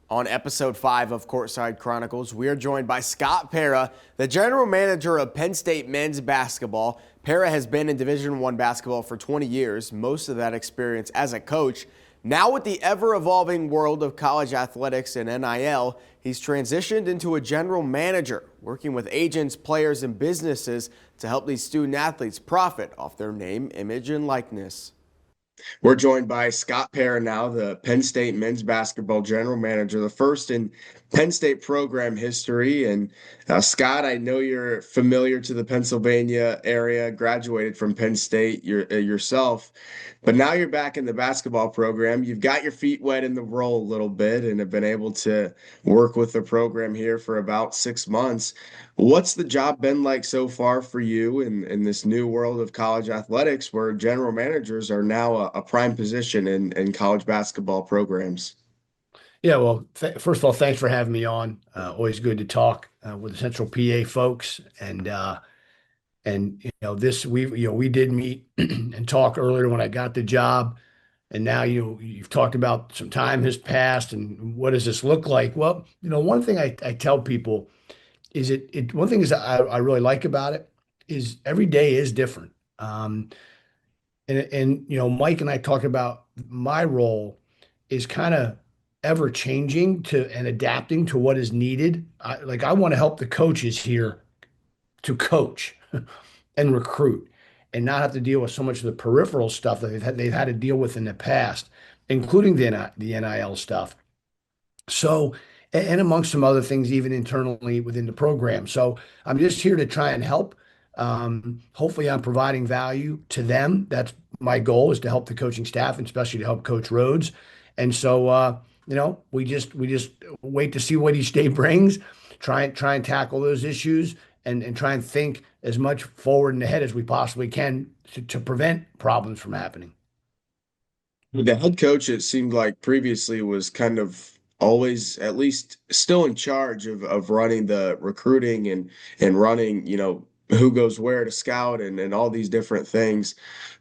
On episode 5 of Courtside Chronicles, we are joined by Scott Para, the general manager of Penn State men's basketball. Para has been in Division I basketball for 20 years, most of that experience as a coach. Now with the ever-evolving world of college athletics and NIL, he's transitioned into a general manager, working with agents, players, and businesses to help these student athletes profit off their name, image, and likeness. We're joined by Scott Para now, the Penn State men's basketball general manager, the first in Penn State program history. And Scott, I know you're familiar to the Pennsylvania area, graduated from Penn State yourself, but now you're back in the basketball program. You've got your feet wet in the role a little bit and have been able to work with the program here for about 6 months. What's the job been like so far for you in this new world of college athletics where general managers are now a prime position in college basketball programs? Yeah, well, th first of all, thanks for having me on. Always good to talk with the Central PA folks, and this we did meet and talk earlier when I got the job, and now you've talked about some time has passed and what does this look like? Well, one thing I tell people is one thing is that I really like about it is every day is different. And Mike and I talk about my role is kind of ever changing to and adapting to what is needed. I want to help the coaches here to coach and recruit and not have to deal with so much of the peripheral stuff that they've had to deal with in the past, including the NIL stuff. So, and amongst some other things, even internally within the program. So I'm just here to try and help. Hopefully, I'm providing value to them. That's my goal is to help the coaching staff, and especially to help Coach Rhodes. And so, we just wait to see what each day brings. Try and tackle those issues, and try and think as much forward and ahead as we possibly can to prevent problems from happening. The head coach, it seemed like previously was kind of always at least still in charge of running the recruiting and running, who goes where to scout and all these different things.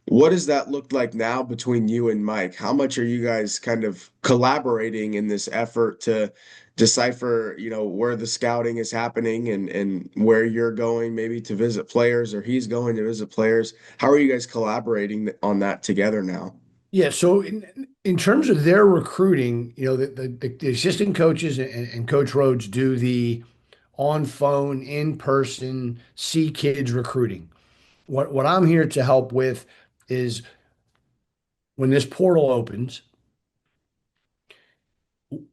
What does that look like now between you and Mike? How much are you guys kind of collaborating in this effort to decipher, where the scouting is happening and where you're going maybe to visit players or he's going to visit players? How are you guys collaborating on that together now? Yeah, so in terms of their recruiting, the assistant coaches and Coach Rhodes do the on phone, in person, see kids recruiting. What I'm here to help with is when this portal opens,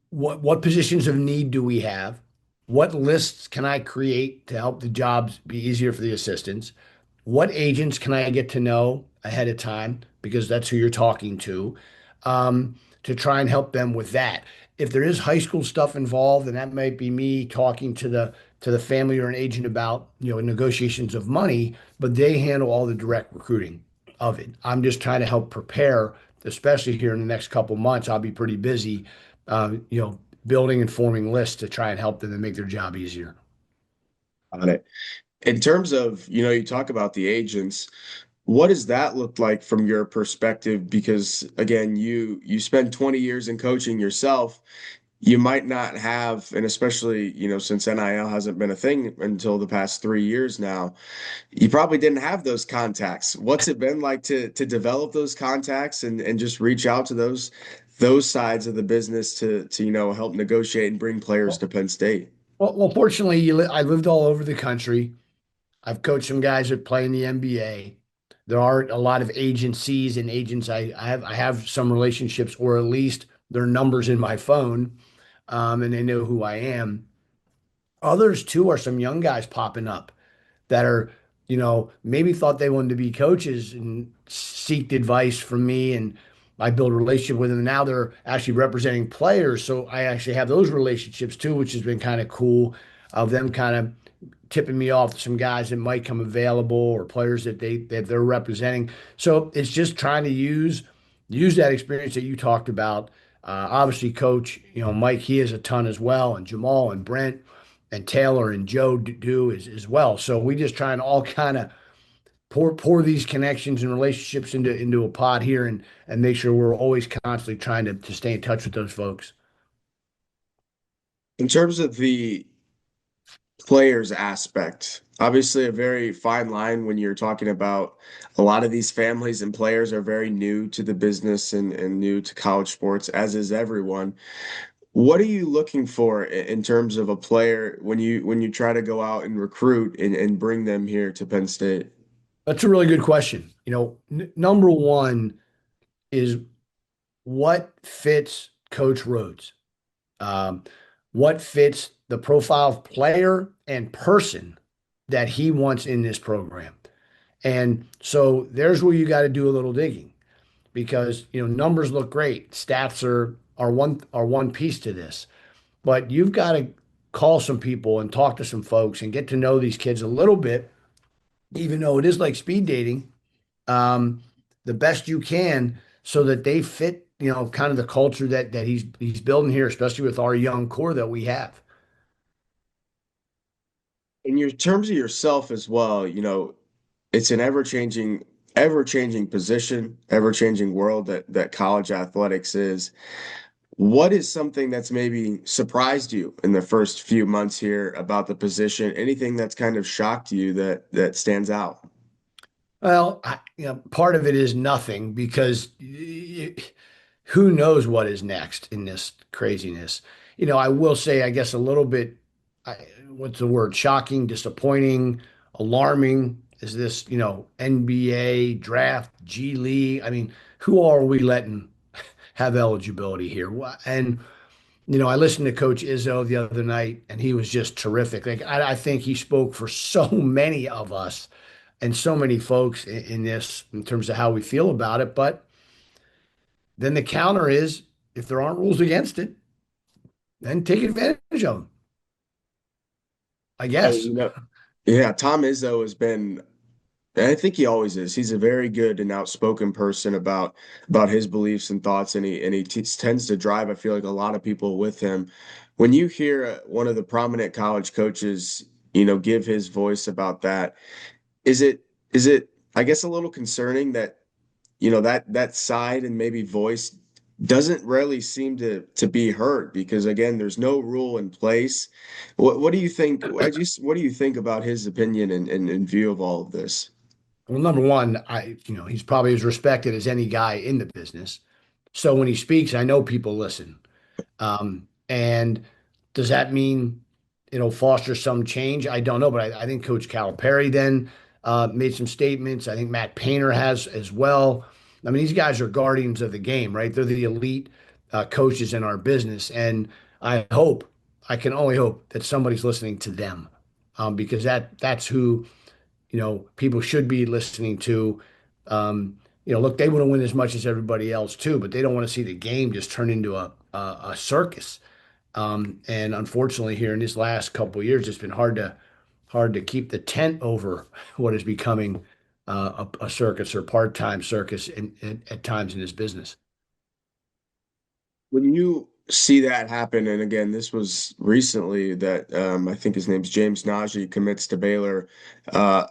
what positions of need do we have? What lists can I create to help the jobs be easier for the assistants? What agents can I get to know ahead of time because that's who you're talking to try and help them with that. If there is high school stuff involved, then that might be me talking to the family or an agent about negotiations of money, but they handle all the direct recruiting of it. I'm just trying to help prepare, especially here in the next couple months. I'll be pretty busy, building and forming lists to try and help them and make their job easier. On it. In terms of, you talk about the agents, what does that look like from your perspective? Because again, you spend 20 years in coaching yourself. You might not have, and especially, since NIL hasn't been a thing until the past 3 years now, you probably didn't have those contacts. What's it been like to develop those contacts and just reach out to those sides of the business to help negotiate and bring players Well, to Penn State? well, fortunately, I lived all over the country. I've coached some guys that play in the NBA. There are a lot of agencies and agents. I have some relationships, or at least their numbers in my phone, and they know who I am. Others too are some young guys popping up that are, maybe thought they wanted to be coaches and seeked advice from me, and I build a relationship with them. Now they're actually representing players, so I actually have those relationships too, which has been kind of cool of them kind of tipping me off to some guys that might come available or players that they're representing. So it's just trying to use that experience that you talked about. Obviously, Coach, Mike, he has a ton as well, and Jamal and Brent and Taylor and Joe do as well. So we just try and all kind of pour these connections and relationships into a pot here and make sure we're always constantly trying to stay in touch with those folks. In terms of the players aspect, obviously a very fine line when you're talking about a lot of these families and players are very new to the business and new to college sports, as is everyone. What are you looking for in terms of a player when you try to go out and recruit and bring them here to Penn State? That's a really good question. Number one is what fits Coach Rhodes? Um, what fits the profile of player and person that he wants in this program? And so there's where you got to do a little digging because numbers look great. Stats are one piece to this, but you've got to call some people and talk to some folks and get to know these kids a little bit, even though it is like speed dating, um, the best you can so that they fit, kind of the culture that he's building here, especially with our young core that we have. In your terms of yourself as well, it's an ever changing position, ever-changing world that college athletics is. What is something that's maybe surprised you in the first few months here about the position? Anything that's kind of shocked you that stands out? Well, part of it is nothing because who knows what is next in this craziness. I will say, I guess a little bit, what's the word? Shocking, disappointing, alarming. Is this, NBA draft, G League? I mean, who are we letting have eligibility here? And I listened to Coach Izzo the other night, and he was just terrific. Like I think he spoke for so many of us and so many folks in this in terms of how we feel about it. But then the counter is, if there aren't rules against it, then take advantage of them, I Hey, guess. yeah, Tom Izzo has been, and I think he always is. He's a very good and outspoken person about his beliefs and thoughts, and he tends to drive, I feel like, a lot of people with him. When you hear one of the prominent college coaches, give his voice about that, is it I guess a little concerning that that side and maybe voice doesn't really seem to be heard because again, there's no rule in place. What do you think? What do you think about his opinion and in view of all of this? Well, number one, he's probably as respected as any guy in the business. So when he speaks, I know people listen. And does that mean it'll foster some change? I don't know, but I think Coach Calipari then made some statements. I think Matt Painter has as well. I mean, these guys are guardians of the game, right? They're the elite coaches in our business, and I can only hope that somebody's listening to them, because that's who people should be listening to. Look, they want to win as much as everybody else too, but they don't want to see the game just turn into a circus. And unfortunately, here in these last couple of years, it's been hard to keep the tent over what is becoming a circus or part-time circus at times in this business. When you see that happen, and again, this was recently that I think his name's James Najee commits to Baylor. Uh,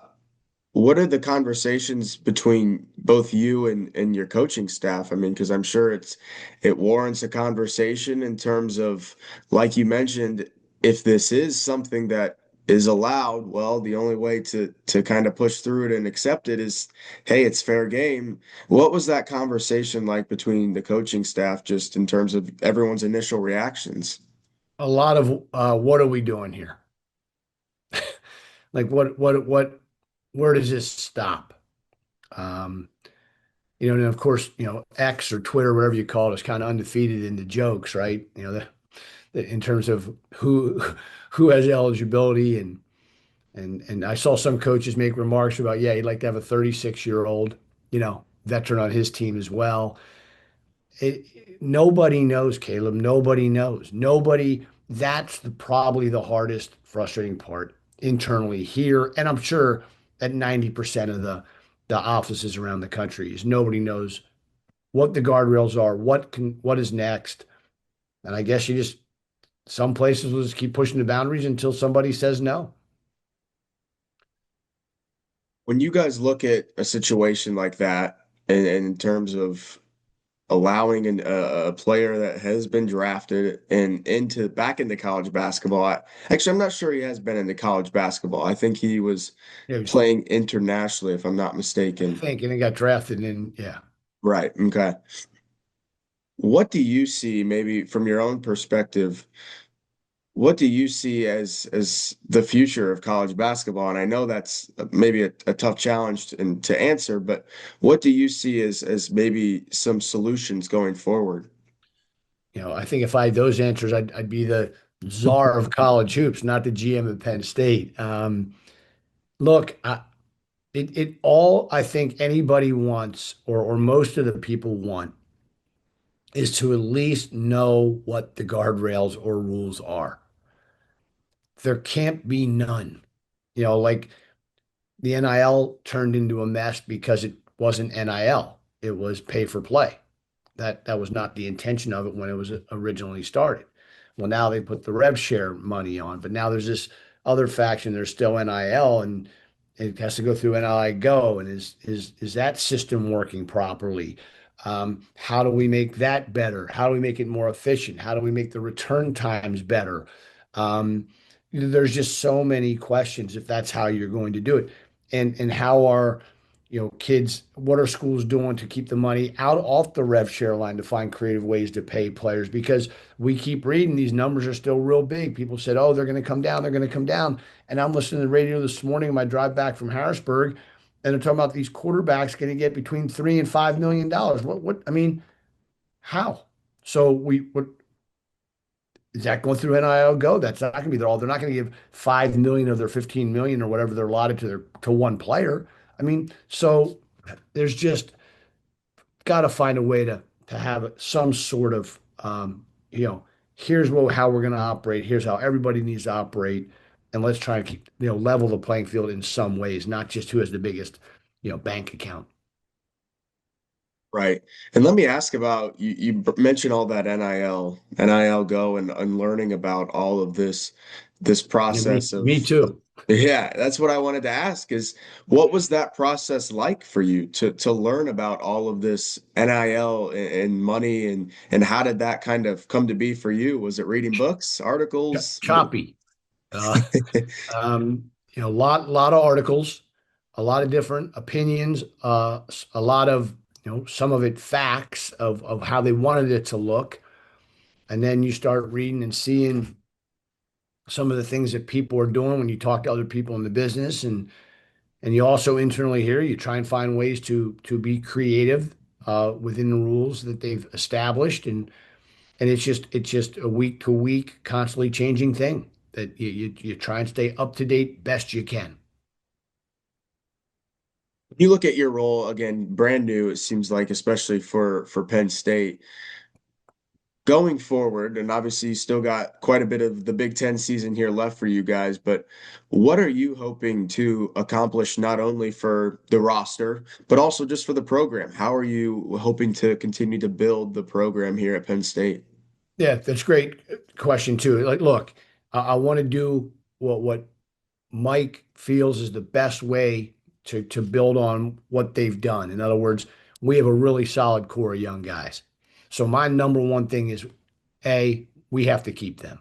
What are the conversations between both you and your coaching staff? I mean, because I'm sure it warrants a conversation in terms of, like you mentioned, if this is something that is allowed, well, the only way to kind of push through it and accept it is, hey, it's fair game. What was that conversation like between the coaching staff, just in terms of everyone's initial reactions? A lot of what are we doing here? Like where does this stop? Um, and of course, X or Twitter, whatever you call it, is kind of undefeated in the jokes, right? In terms of who has eligibility and I saw some coaches make remarks about, yeah, he'd like to have a 36-year-old, veteran on his team as well. Nobody knows, Caleb. Nobody knows. Nobody. That's probably the hardest, frustrating part internally here, and I'm sure at 90% of the offices around the country is nobody knows what the guardrails are, what is next, and I guess you just some places will just keep pushing the boundaries until somebody says no. When you guys look at a situation like that, and in terms of allowing a player that has been drafted and into back into college basketball. Actually, I'm not sure he has been into college basketball. I think he was Yeah, playing internationally, if I'm not I mistaken. think, and he got drafted in. Yeah. Right. Okay. What do you see, maybe from your own perspective? What do you see as the future of college basketball? And I know that's maybe a tough challenge to answer, but what do you see as maybe some solutions going forward? I think if I had those answers, I'd be the czar of college hoops, not the GM at Penn State. Look, it all I think anybody wants, or most of the people want, is to at least know what the guardrails or rules are. There can't be none. Like the NIL turned into a mess because it wasn't NIL. It was pay for play. That was not the intention of it when it was originally started. Well, now they put the rev share money on, but now there's this other faction. There's still NIL, and it has to go through NIL Go. And is that system working properly? How do we make that better? How do we make it more efficient? How do we make the return times better? Um, there's just so many questions if that's how you're going to do it, and how are kids, what are schools doing to keep the money out off the rev share line to find creative ways to pay players? Because we keep reading these numbers are still real big. People said, oh, they're going to come down, they're going to come down. And I'm listening to the radio this morning on my drive back from Harrisburg, and they're talking about these quarterbacks going to get between $3 and $5 million. I mean, how? So what is that going through NIL Go? That's not going to be there all. They're not going to give 5 million of their 15 million or whatever they're allotted to one player. I mean, so there's just got to find a way to have some sort of you know here's how we're going to operate, here's how everybody needs to operate, and let's try and keep level the playing field in some ways, not just who has the biggest bank account. Right. And let me ask about you mentioned all that NIL Go and learning about all of this Yeah, me, process me of too. yeah, that's what I wanted to ask is what was that process like for you to learn about all of this NIL and money and how did that kind of come to be for you? Was it reading books, articles? Choppy. uh, a lot of articles, a lot of different opinions, a lot of some of it facts of how they wanted it to look. And then you start reading and seeing some of the things that people are doing when you talk to other people in the business, and you also internally here you try and find ways to be creative within the rules that they've established, and it's just a week to week constantly changing thing that you try and stay up to date best you can. You look at your role again, brand new, it seems like, especially for Penn State. Going forward, and obviously you still got quite a bit of the Big Ten season here left for you guys, but what are you hoping to accomplish not only for the roster, but also just for the program? How are you hoping to continue to build the program here at Penn State? Yeah, that's a great question too. Like, look, I want to do what Mike feels is the best way to build on what they've done. In other words, we have a really solid core of young guys. So my number one thing is A, we have to keep them.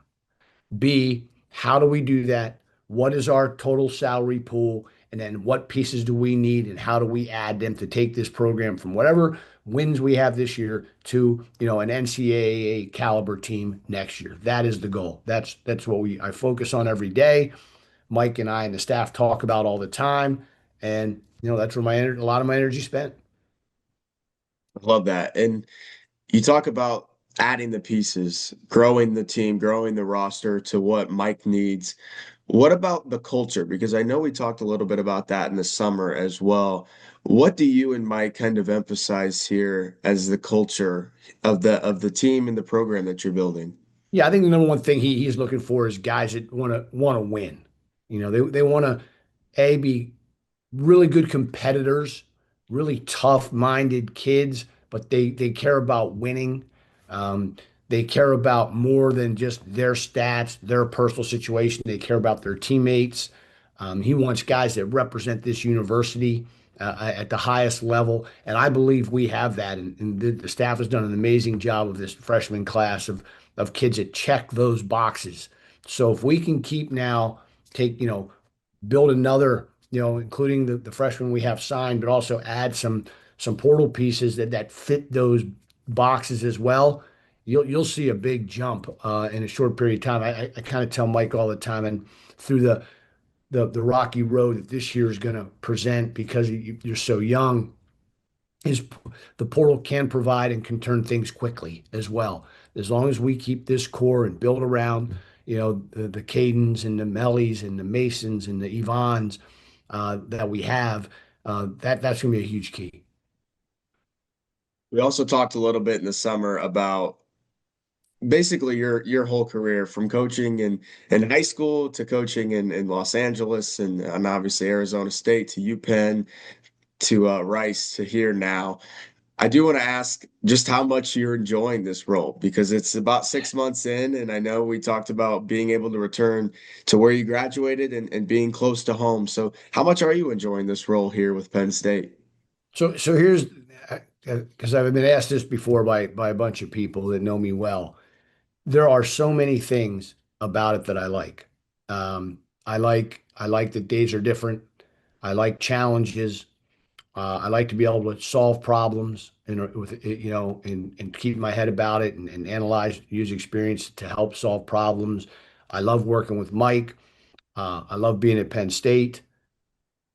B, how do we do that? What is our total salary pool? And then what pieces do we need and how do we add them to take this program from whatever wins we have this year to, an NCAA caliber team next year? That is the goal. That's what I focus on every day. Mike and I and the staff talk about all the time. And, that's where a lot of my energy spent. I love that. And you talk about adding the pieces, growing the team, growing the roster to what Mike needs. What about the culture? Because I know we talked a little bit about that in the summer as well. What do you and Mike kind of emphasize here as the culture of the team and the program that you're building? Yeah, I think the number one thing he's looking for is guys that want to win. They want to be really good competitors, really tough-minded kids, but they care about winning. Um, they care about more than just their stats, their personal situation. They care about their teammates. He wants guys that represent this university. at the highest level. And I believe we have that. And the staff has done an amazing job of this freshman class of kids that check those boxes. So if we can keep now, build another, including the freshmen we have signed, but also add some portal pieces that fit those boxes as well. You'll see a big jump in a short period of time. I kind of tell Mike all the time, and through the rocky road that this year is going to present because you're so young, is the portal can provide and can turn things quickly as well. As long as we keep this core and build around, the Cadens and the Mellies and the Masons and the Ivans that we have, that's going to be a huge key. We also talked a little bit in the summer about basically your whole career from coaching in high school to coaching in Los Angeles and obviously Arizona State to UPenn to Rice to here now. I do want to ask just how much you're enjoying this role because it's about 6 months in, and I know we talked about being able to return to where you graduated and being close to home. So, how much are you enjoying this role here with Penn State? So here's because I've been asked this before by a bunch of people that know me well. There are so many things about it that I like. I like that days are different. I like challenges. I like to be able to solve problems and with and keep my head about it and analyze, use experience to help solve problems. I love working with Mike. I love being at Penn State.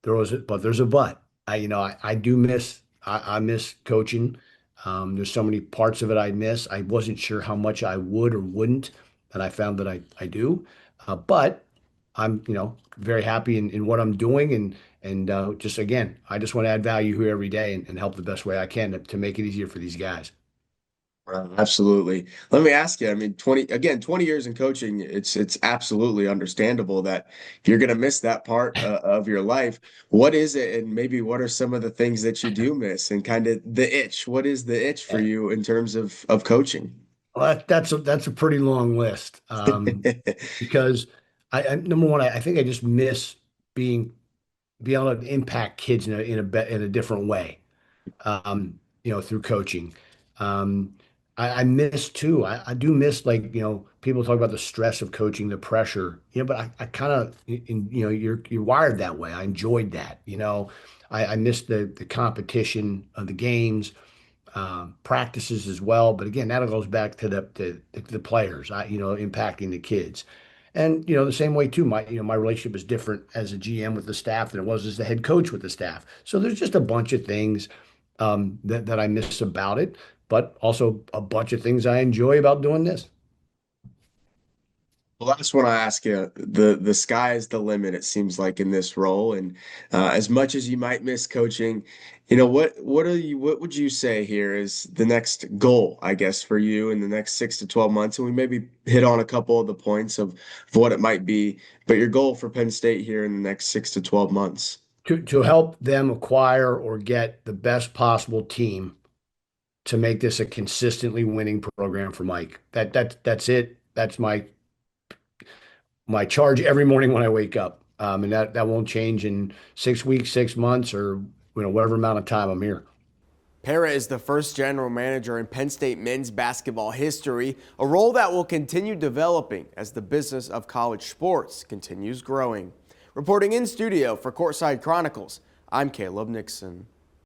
There's a but. I do miss I miss coaching. There's so many parts of it I miss. I wasn't sure how much I would or wouldn't, and I found that I do. But I'm very happy in what I'm doing and just again, I just want to add value here every day and help the best way I can to make it easier for these guys. Absolutely. Let me ask you, I mean, 20 years in coaching, it's absolutely understandable that you're going to miss that part of your life. What is it, and maybe what are some of the things that you do miss and kind of the itch? What is the itch for you in terms of coaching? Well, that's a pretty long list because number one, I think I just miss being be able to impact kids in a different way. Through coaching. Um, I miss too. I do miss like, people talk about the stress of coaching, the pressure, but I kind of, you're wired that way. I enjoyed that, I miss the competition of the games, practices as well. But again, that goes back to the players, impacting the kids. And the same way too, my relationship is different as a GM with the staff than it was as the head coach with the staff. So there's just a bunch of things that I miss about it, but also a bunch of things I enjoy about doing this. Well, I just want to ask you, the sky is the limit, it seems like in this role. And as much as you might miss coaching, what would you say here is the next goal, I guess, for you in the next 6 to 12 months? And we maybe hit on a couple of the points of what it might be, but your goal for Penn State here in the next 6 to 12 months. To help them acquire or get the best possible team to make this a consistently winning program for Mike. That's it. That's my charge every morning when I wake up. And that won't change in 6 weeks, 6 months, or whatever amount of time I'm here. Para is the first general manager in Penn State men's basketball history, a role that will continue developing as the business of college sports continues growing. Reporting in studio for Courtside Chronicles, I'm Caleb Nixon.